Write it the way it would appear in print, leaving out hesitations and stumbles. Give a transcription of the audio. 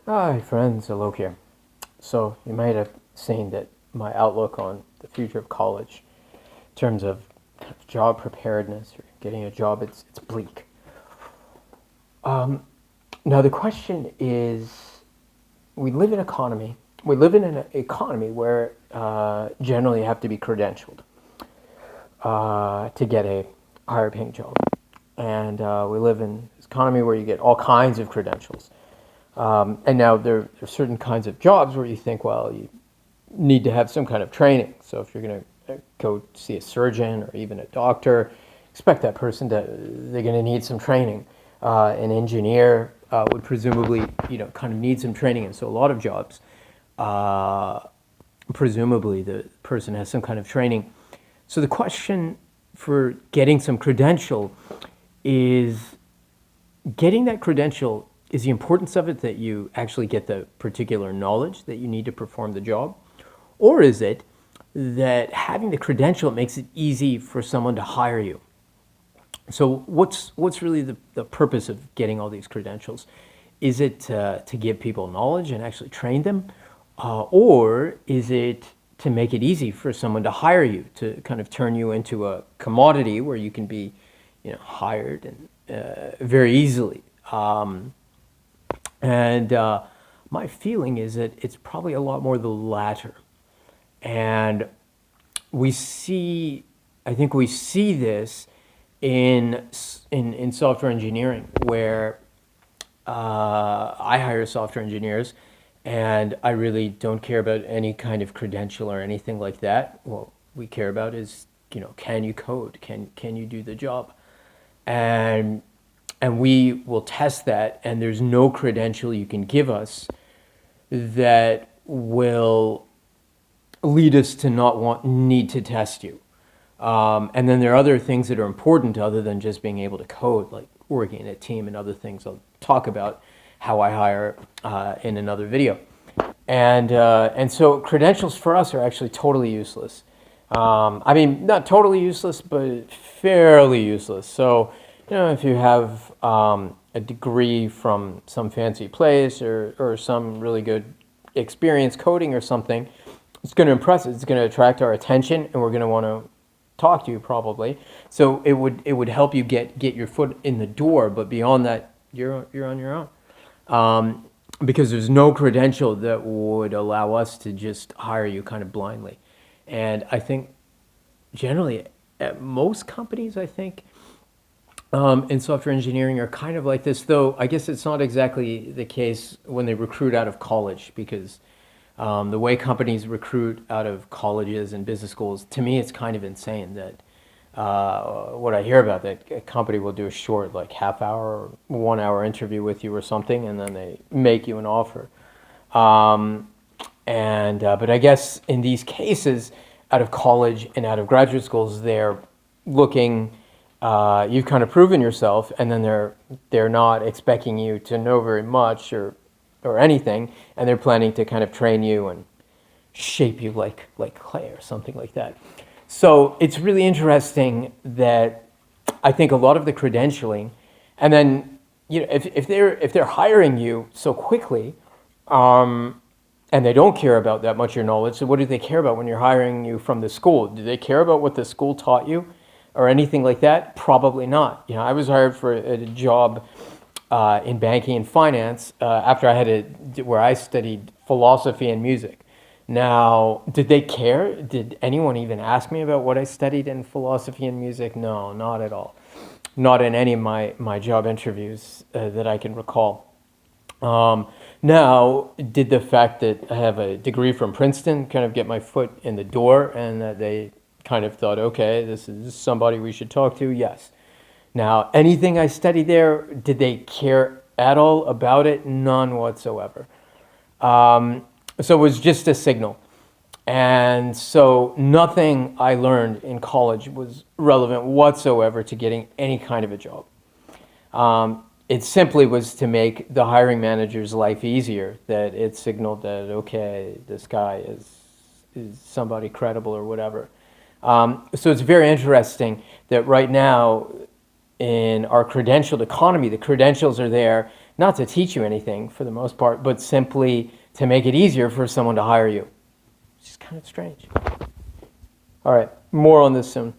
Hi friends, Alok here. So you might have seen that my outlook on the future of college in terms of job preparedness or getting a job, it's bleak. Now the question is, we live in an economy where generally you have to be credentialed to get a higher paying job. And we live in this economy where you get all kinds of credentials. And now there are certain kinds of jobs where you think, well, you need to have some kind of training. So if you're going to go see a surgeon or even a doctor, expect that person they're going to need some training. An engineer would presumably, kind of need some training. And so a lot of jobs, presumably the person has some kind of training. So the question for getting some credential is getting that credential. Is the importance of it that you actually get the particular knowledge that you need to perform the job? Or is it that having the credential makes it easy for someone to hire you? So what's really the purpose of getting all these credentials? Is it to give people knowledge and actually train them? Or is it to make it easy for someone to hire you, to kind of turn you into a commodity where you can be hired and very easily? And my feeling is that it's probably a lot more the latter. And I think we see this in software engineering, where I hire software engineers and I really don't care about any kind of credential or anything like that. What we care about is, can you code? Can you do the job? And we will test that, and there's no credential you can give us that will lead us to not need to test you. And then there are other things that are important other than just being able to code, like working in a team and other things. I'll talk about how I hire in another video. And so credentials for us are actually totally useless. I mean, not totally useless, but fairly useless. So, if you have a degree from some fancy place or some really good experience coding or something, it's going to impress us. It's going to attract our attention, and we're going to want to talk to you probably. So it would help you get your foot in the door. But beyond that, you're on your own, because there's no credential that would allow us to just hire you kind of blindly. And I think generally at most companies, in software engineering are kind of like this, though I guess it's not exactly the case when they recruit out of college, because the way companies recruit out of colleges and business schools, to me, it's kind of insane that what I hear about, that a company will do a short, like half-hour or 1 hour interview with you or something, and then they make you an offer. But I guess in these cases, out of college and out of graduate schools, they're looking. You've kind of proven yourself, and then they're not expecting you to know very much or anything, and they're planning to kind of train you and shape you like clay or something like that. So it's really interesting that I think a lot of the credentialing, and then if they're hiring you so quickly, and they don't care about that much your knowledge, so what do they care about when you're hiring you from the school? Do they care about what the school taught you? Or anything like that? Probably not. I was hired for a job in banking and finance after I had where I studied philosophy and music. Now, did they care? Did anyone even ask me about what I studied in philosophy and music? No, not at all. Not in any of my job interviews that I can recall. Now, did the fact that I have a degree from Princeton kind of get my foot in the door, and that they kind of thought, okay, this is somebody we should talk to? Yes. Now, anything I studied there, did they care at all about it? None whatsoever. So it was just a signal. And so nothing I learned in college was relevant whatsoever to getting any kind of a job. It simply was to make the hiring manager's life easier, that it signaled that, okay, this guy is somebody credible or whatever. So it's very interesting that right now in our credentialed economy, the credentials are there not to teach you anything for the most part, but simply to make it easier for someone to hire you. It's just kind of strange. All right, more on this soon.